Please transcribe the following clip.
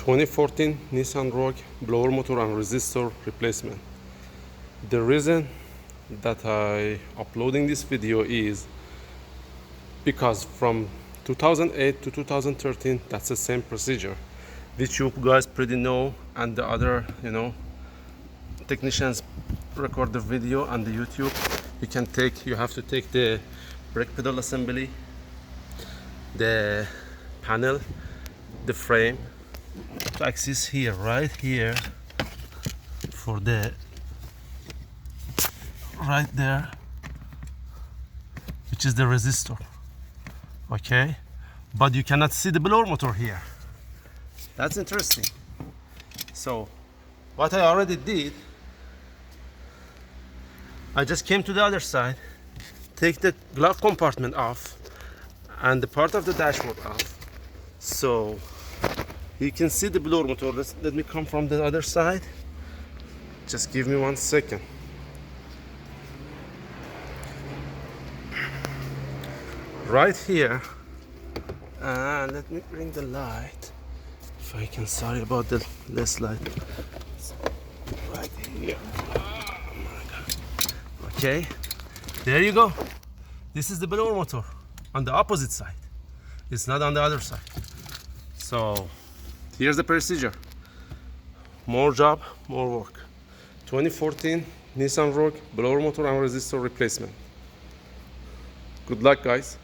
2014 Nissan Rogue blower motor and resistor replacement. The reason that I uploading this video is because from 2008 to 2013 that's the same procedure which you guys pretty know, and the other technicians record the video on the YouTube. You have to take the brake pedal assembly, the panel, the frame to access here, right here, for the right there, which is the resistor. Okay, but you cannot see the blower motor here. That's interesting. So what I already did, I just came to the other side, take the glove compartment off and the part of the dashboard off, so you can see the blower motor. Let me come from the other side. Just give me 1 second. Right here, and let me bring the light if I can. Sorry about the less light. Right here. Oh my God. Okay, there you go. This is the blower motor on the opposite side. It's not on the other side. So here's the procedure. More job, more work. 2014 Nissan Rogue blower motor and resistor replacement. Good luck, guys.